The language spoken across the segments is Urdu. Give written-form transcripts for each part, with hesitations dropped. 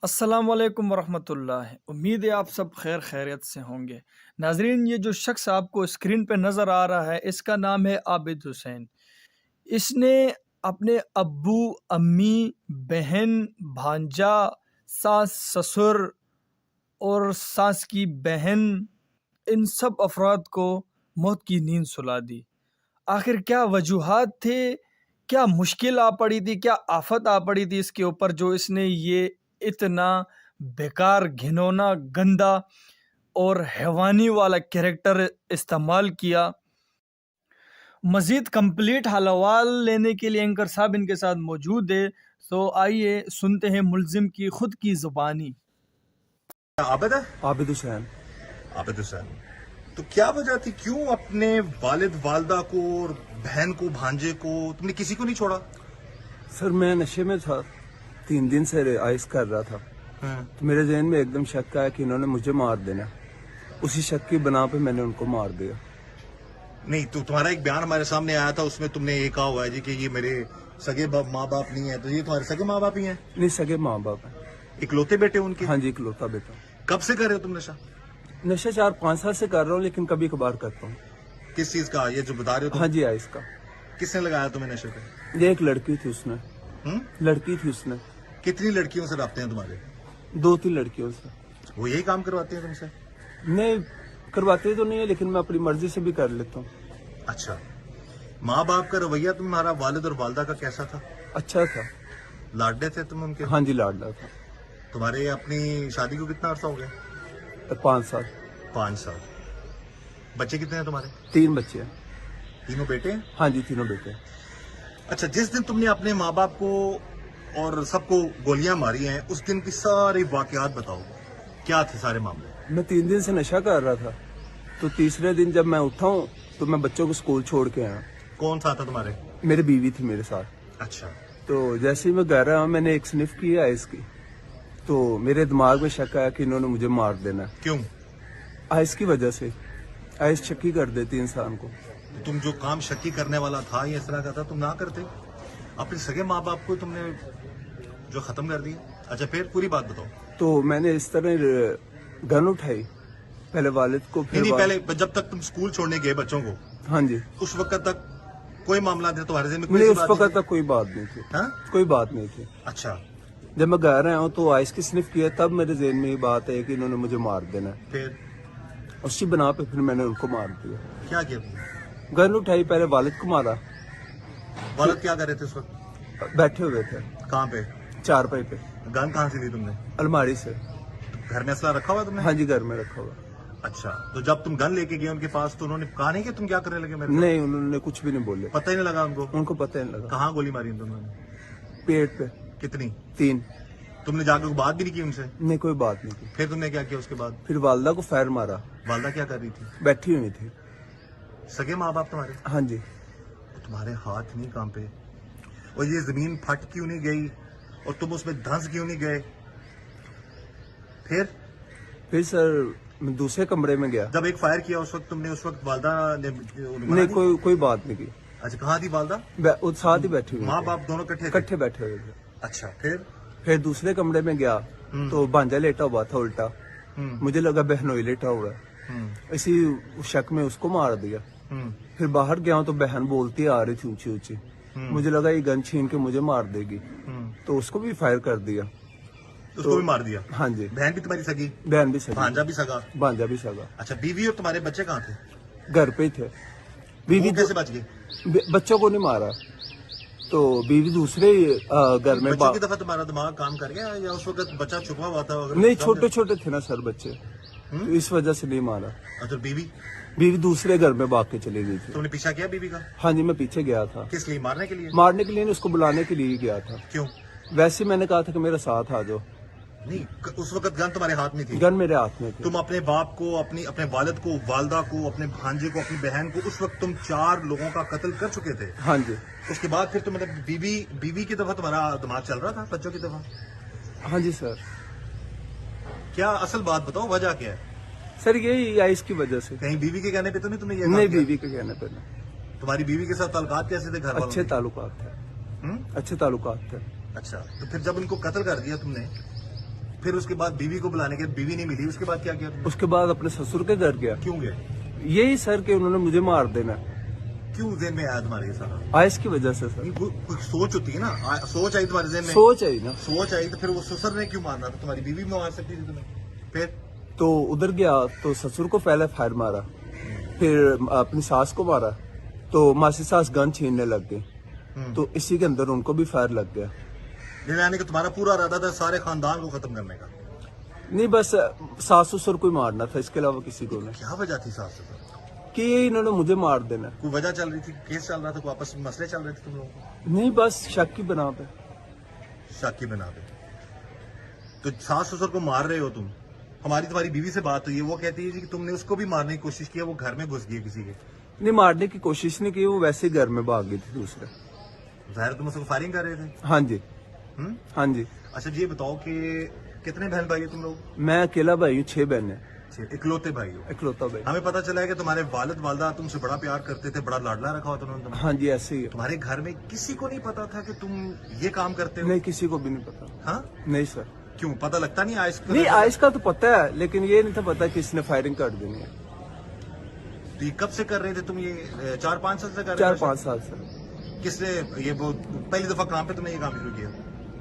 السلام علیکم ورحمۃ اللہ، امید ہے آپ سب خیر خیریت سے ہوں گے۔ ناظرین، یہ جو شخص آپ کو اسکرین پہ نظر آ رہا ہے اس کا نام ہے عابد حسین۔ اس نے اپنے ابو، امی، بہن، بھانجا، ساس سسر اور ساس کی بہن، ان سب افراد کو موت کی نیند سلا دی۔ آخر کیا وجوہات تھے، کیا مشکل آ پڑی تھی، کیا آفت آ پڑی تھی اس کے اوپر جو اس نے یہ اتنا بیکار، گھنونا، گندا اور حیوانی والا کریکٹر استعمال کیا؟ مزید کمپلیٹ حوال لینے کے لیے اینکر صاحب ان کے ساتھ موجود ہے، تو آئیے سنتے ہیں ملزم کی خود کی زبانی۔ عابد ہے؟ عابد حسین۔ عابد حسین، تو کیا وجہ تھی، کیوں اپنے والد والدہ کو اور بہن کو، بھانجے کو، تم نے کسی کو نہیں چھوڑا؟ سر میں نشے میں تھا، 3 دن سے آئس کر رہا تھا، تو میرے ذہن میں ایک دم شک آیا کہ انہوں نے مجھے مار دینا۔ اسی شک کی بنا پہ میں نے ان کو مار دیا۔ نہیں، تو تمہارا ایک بیان ہمارے سامنے آیا تھا، اس میں تم نے یہ کہا ہوا ہے جی کہ یہ میرے سگے ماں باپ نہیں ہیں، تو یہ تمہارے سگے ماں باپ ہی ہیں؟ نہیں، سگے ماں باپ ہیں۔ اکلوتے بیٹے ان کے؟ ہاں جی، اکلوتا بیٹا۔ کب سے کر رہے ہو تم نشہ؟ نشہ 4-5 سال سے کر رہا ہوں، لیکن کبھی کبھار کرتا ہوں۔ کس چیز کا، یہ جو بتا رہے ہو ہاں تم؟ جی، آئس کا۔ کس نے لگایا تمہیں نشے پہ؟ یہ ایک لڑکی تھی، اس نے لڑکی تھی اس نے کتنی لڑکیوں سے رابطے ہیں تمہارے؟ 2-3 لڑکیوں سے۔ وہ یہی کام کرواتے ہیں تم سے؟ نہیں، کرواتے تو نہیں ہے، لیکن میں اپنی مرضی سے بھی کر لیتا ہوں۔ اچھا، ماں باپ کا رویہ تمہارا والد اور والدہ کا کیسا تھا؟ اچھا تھا۔ لاڈلے تھے تم ان کے؟ ہاں جی، لاڈلا تھا۔ تمہارے اپنی شادی کو کتنا عرصہ ہو گیا؟ 5 سال۔ 5 سال۔ بچے کتنے ہیں تمہارے؟ 3 بچے ہیں۔ تینوں بیٹے ہیں؟ ہاں جی، تینوں بیٹے ہیں۔ اچھا، جس دن تم نے اپنے ماں باپ کو اور سب کو گولیاں ماری ہیں، اس دن کی ساری واقعات بتاؤ، کیا تھے سارے معاملے؟ میں 3 دن سے نشہ کر رہا تھا، تو تیسرے دن جب میں اٹھا ہوں تو میں بچوں کو اسکول چھوڑ کے آیا۔ کون تھا تمہارے؟ میری بیوی تھی میرے ساتھ۔ اچھا، تو جیسے ہی میں گھر آیا، میں نے ایک سنف کی آئس کی، تو میرے دماغ میں شک آیا کہ انہوں نے مجھے مار دینا ہے۔ کیوں؟ آئس کی وجہ سے۔ آئس شکی کر دیتی انسان کو۔ تم جو کام شکی کرنے والا تھا یا اس طرح کا تھا، تم نہ کرتے؟ اپنے سگے ماں باپ کو تم نے جو ختم کر دیا۔ اچھا، پھر پوری بات بتاؤ۔ تو میں نے اس طرح گن اٹھائی، پہلے والد کو، پھر نہیں، پہلے جب تک تم اسکول چھوڑنے گئے بچوں کو، ہاں جی، اس وقت تک کوئی معاملہ نہیں تمہارے ذہن میں؟ کوئی نہیں، ایسی اس بات وقت تک کوئی بات نہیں تھی۔ ہاں؟ کوئی بات نہیں تھی۔ اچھا، جب میں گھر آیا ہوں تو آئس کی سنف کیا، تب میرے ذہن میں یہ بات ہے کہ انہوں نے مجھے مار دینا ہے۔ پھر اسی بنا پہ پھر میں نے ان کو مار دیا۔ کیا کیا تم نے؟ گن اٹھائی، پہلے والد کو مارا۔ والد کیا کر رہے تھے اس وقت؟ بیٹھے ہوئے تھے کہاں پہ؟ چارپائی پہ، گن کہاں سے لی تم نے؟ الماری سے۔ گھر میں اسلحہ رکھا ہوا تم نے؟ ہاں جی، گھر میں رکھا ہوا۔ اچھا، تو جب تم گن لے کے گئے ان کے پاس تو انہوں نے کہا نہیں کہ تم کیا کرنے لگے میرے؟ نہیں، انہوں نے کچھ بھی نہیں بولے، پتہ ہی نہیں لگا ان کو؟ ان کو پتہ نہیں لگا۔ کہاں گولی ماری تم نے؟ پیٹ پہ کتنی؟ 3۔ تم نے جا کے بات بھی نہیں کی ان سے؟ نہیں، کوئی بات نہیں کی۔ پھر تم نے کیا کیا اس کے بعد؟ پھر والدہ کو فائر مارا، والدہ کیا کر رہی تھی؟ بیٹھی ہوئی تھی۔ سگے ماں باپ تمہارے؟ ہاں جی۔ تمہارے ہاتھ نہیں کانپے؟ اور یہ زمین پھٹ کیوں نہیں گئی اور تم اس میں دھنس کیوں نہیں گئے؟ پھر سر میں دوسرے کمرے میں گیا۔ جب ایک فائر کیا اس وقت تم نے، اس وقت والدہ نے نہیں، کوئی بات نہیں کی۔ اچھا، کہاں تھی والدہ؟ وہ ساتھ ہی بیٹھی ہوئی ماں تھی، باپ دونوں کٹھے تھے؟ اکٹھے بیٹھے ہوئے تھے۔ اچھا، پھر؟ پھر دوسرے کمرے میں گیا تو بھانجا لیٹا ہوا تھا الٹا، مجھے لگا بہنوئی لیٹا ہوا ہے، اسی شک میں اس کو مار دیا۔ پھر باہر گیا ہوں تو بہن بولتی آ رہی تھی اونچی اونچی، مجھے لگا یہ گن چھین کے مجھے مار دے گی، تو اس کو بھی فائر کر دیا۔ اس کو بھی مار دیا؟ ہاں جی۔ بہن بھی تمہاری سگی؟ بہن بھی سگا، بھانجا بھی سگا؟ بھانجا بھی سگا۔ اچھا، بیوی اور تمہارے بچے کہاں تھے؟ گھر پہ ہی تھے۔ بیوی وہ کیسے بچ گئے؟ بچوں کو نہیں مارا، تو بیوی دوسرے گھر میں بچوں کی دفعہ تمہارا دماغ کام کر گیا یا اس وقت بچہ چھپا ہوا تھا؟ نہیں، چھوٹے چھوٹے تھے نا سر بچے، تو اس وجہ سے نہیں مارا۔ اچھا، بیوی؟ بیوی دوسرے گھر میں بھاگ کے چلی گئی تھی۔ تم نے پیچھا کیا بیوی کا؟ ہاں جی، میں پیچھے گیا تھا۔ کس لیے؟ مارنے کے لیے؟ مارنے کے لیے نہیں، اس کو بلانے کے لیے ہی گیا تھا۔ کیوں؟ ویسے میں نے کہا تھا کہ میرے ساتھ آ جاؤ۔ نہیں، اس وقت گن تمہارے ہاتھ میں تھی؟ گن میرے ہاتھ میں تھی۔ تم اپنے باپ کو، اپنے والد کو، والدہ کو، اپنے بھانجے کو، اپنی بہن کو، اس وقت تم 4 لوگوں کا قتل کر چکے تھے؟ ہاں جی۔ اس کے بعد پھر تم بیوی کی دفعہ تمہارا دماغ چل رہا تھا بچوں کی دفعہ؟ ہاں جی سر۔ کیا اصل بات بتاؤ، وجہ کیا ہے؟ سر یہی آئس کی وجہ سے۔ کہیں بیوی کے کہنے پہ تو نہیں تم نے یہ نہیں، کام کیا؟ بیوی کے کہنے پہ نہیں۔ تمہاری بیوی کے ساتھ تعلقات کیسے تھے گھر والوں اچھے کے؟ تعلقات تھے، اچھے تعلقات تھے۔ اچھا، تو پھر جب ان کو قتل کر دیا تم نے، پھر اس کے بعد بیوی کو بلانے کے بیوی نہیں ملی، اس کے بعد کیا کیا تم نے؟ اس کے بعد اپنے سسر کے گھر گیا. کیوں گئے؟ یہی سر کہ انہوں نے مجھے مار دینا. کیوں ذہن میں آیا تمہارے یہ سارا؟ آئس کی وجہ سے سر. کوئی سوچ ہوتی ہے نا، سوچ آئی تمہارے ذہن میں؟ سوچ آئی نا. سوچ آئی تو پھر وہ سسر نے کیوں مارنا تھا؟ تمہاری بیوی میں مار سکتی تھی تمہیں. پھر تو ادھر گیا تو سسر کو پہلے فائر مارا، پھر اپنی ساس کو مارا، تو ماسی ساس گن چھیننے لگ گئے، تو اسی کے اندر ان کو بھی فائر لگ گیا. یعنی کہ تمہارا پورا ارادہ تھا سارے خاندان کو ختم کرنے کا؟ نہیں، بس ساس سسر کو ہی مارنا تھا، اس کے علاوہ کسی کو نہیں. کیا وجہ تھی ساس سسر؟ کہ یہ انہوں نے مجھے مار دینا. کوئی وجہ چل رہی تھی؟ کیس چل رہا تھا؟ کوئی آپس میں مسئلے چل رہے تھے تم لوگوں کو؟ نہیں، بس شک کی بنا پہ. شک کی بنا پہ. تو ساس سسر کو مار رہے ہو تم. تمہاری بیوی سے بات ہوئی ہے، وہ کہتی ہے کہ تم نے اس کو بھی مارنے کی کوشش کی، وہ گھر میں گھس گئی کسی کے. نہیں، مارنے کی کوشش نہیں کی، وہ ویسے ہی گھر میں بھاگ گئی تھی دوسرے. ظاہر تم اس کو فائرنگ کر رہے تھے؟ ہاں جی. ہم؟ ہاں جی. اچھا یہ بتاؤ کہ کتنے بہن بھائی ہو تم لوگ؟ میں اکیلا بھائی ہوں، 6 بہنیں. اکلوتے بھائی ہو؟ اکلوتا بھائی. ہمیں پتا چلا ہے کہ تمہارے والد والدہ تم سے بڑا پیار کرتے تھے، بڑا لاڈلا رکھا ہوا تھا انہوں نے. ہاں جی، ایسے ہی ہے. تمہارے گھر میں کسی کو نہیں پتا تھا کہ تم یہ کام کرتے ہو؟ نہیں، کسی کو بھی نہیں پتا. ہاں؟ نہیں سر. کیوں پتا لگتا نہیں آئس کو؟ نہیں، آئس کا تو پتا ہے، لیکن یہ نہیں تھا پتا کہ اس نے فائرنگ کر دینی ہے. تو یہ کب سے کر رہے تھے تم؟ یہ 4-5 سال سے کر رہے 4-5 سال سے. کس نے یہ پہلی دفعہ کام پہ تم نے یہ کام شروع کیا؟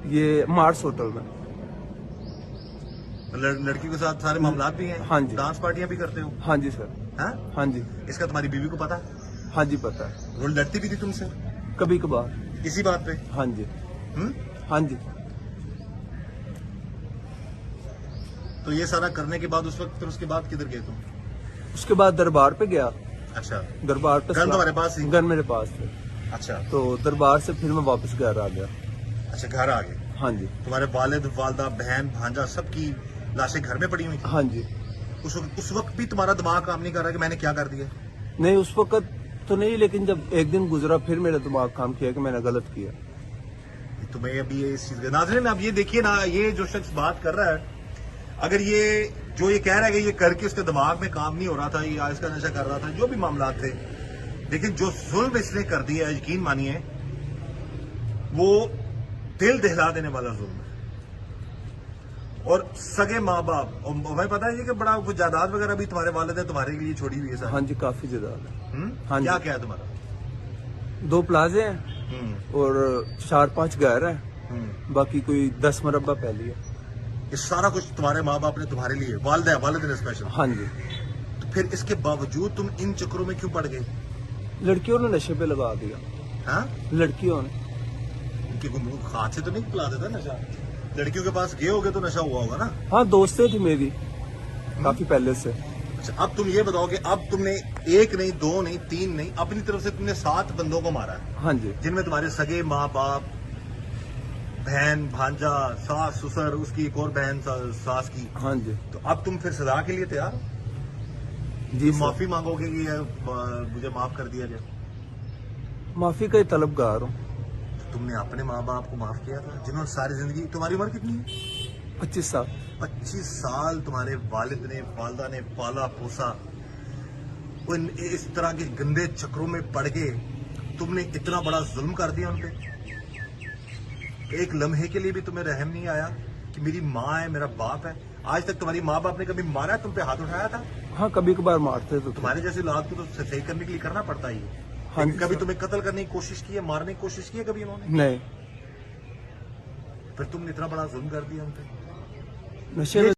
یہ مارس ہوٹل میں. لڑکی کے ساتھ سارے معاملات بھی ہیں؟ ہاں جی. ڈانس پارٹیاں بھی کرتے ہو؟ ہاں جی سر. ہاں؟ ہاں جی. اس کا تمہاری بیوی کو پتا؟ ہاں جی پتا ہے. وہ لڑتی بھی تھی تم سے کبھی کبھار. اسی بات پہ؟ ہاں جی. ہم؟ ہاں جی. تو یہ سارا کرنے کے بعد اس وقت پھر اس کے بعد کدھر گئے تم؟ اس کے بعد دربار پہ گیا. اچھا. دربار پہ گن تمہارے پاس ہی؟ گن میرے پاس تھے. اچھا. تو دربار سے پھر میں واپس گھر آ گیا. اچھا گھر آ گئے. ہاں جی. تمہارے والد والدہ بہن بھانجا سب کی لاشیں گھر میں پڑی ہوئی تھی؟ ہاں جی. اس وقت بھی تمہارا دماغ کام نہیں کر رہا کہ میں نے کیا کر دیا؟ نہیں، اس وقت تو نہیں، لیکن جب ایک دن گزرا پھر میرا دماغ کام کیا کہ میں نے غلط کیا. تمہیں ابھی اس چیز کا ناظرین اب یہ دیکھیے نا، یہ جو شخص بات کر رہا ہے، اگر یہ جو یہ کہہ رہا ہے کہ یہ کر کے اس کے دماغ میں کام نہیں ہو رہا تھا، یہ آئس کا نشہ کر رہا تھا، جو بھی معاملات تھے، لیکن جو ظلم اس نے کر دیا ہے، یقین مانیے وہ دل دہلا دینے والا ظلم ہے. اور سگے ماں باپ، اور ہمیں پتا ہے کہ بڑا کچھ جائیداد وغیرہ بھی تمہارے والد نے تمہارے لیے چھوڑی ہوئی ہے سر؟ ہاں جی، کافی زیادہ ہے. ہاں جی. کیا کیا ہے تمہارا؟ 2 پلازے ہیں اور 4-5 گھر ہیں، باقی کوئی 10 مربع پہلی ہے. یہ سارا کچھ تمہارے ماں باپ نے تمہارے لیے، والد نے اسپیشل؟ ہاں جی. تو پھر اس کے باوجود تم ان چکروں میں کیوں پڑ گئے؟ لڑکیوں نے نشے پہ لگا دیا. ہاں؟ لڑکیوں نے. ان کے ہاتھ سے تو نہیں پلا دیتا نشہ؟ لڑکیوں کے پاس گئے ہوگے تو نشہ ہوا ہوگا نا؟ ہاں، دوستیں تھی میری کافی پہلے سے. اچھا، اب تم یہ بتاؤ کہ اب تم نے 1 نہیں 2 نہیں 3 نہیں، اپنی طرف سے تم نے 7 بندوں کو مارا ہے، ہاں جی. جن میں تمہارے سگے ماں باپ، بہن بھانجا، ساس سسر، اس کی ایک اور بہن ساس کی. ہاں جی. تو اب تم پھر سزا کے لیے تیار؟ جی سر. معافی مانگو گے کہ مجھے معاف کر دیا جائے؟ معافی کا ہی طلبگار ہوں. تم نے اپنے ماں باپ کو معاف کیا تھا جنہوں نے ساری زندگی، تمہاری عمر کتنی ہے؟ 25 سال. 25 سال تمہارے والد نے والدہ نے پالا پوسا، ان اس طرح کے گندے چکروں میں پڑ کے تم نے اتنا بڑا ظلم کر دیا ان پہ. ایک لمحے کے لیے بھی تمہیں رحم نہیں آیا کہ میری ماں ہے، میرا باپ ہے؟ آج تک تمہاری ماں باپ نے کبھی مارا ہے؟ تم پہ ہاتھ اٹھایا تھا؟ ہاں، کبھی کبھار مارتے تو تھے. تمہارے جیسے اولاد کو تو صحیح کرنے کے لیے کرنا پڑتا ہی ہے. ہاں جی کبھی سر. تمہیں قتل کرنے کی کوشش کی ہے، مارنے کی کوشش کی ہے کبھی انہوں نے؟ نہیں. پھر تم نے اتنا بڑا ظلم کر دیا ان پہ. نشے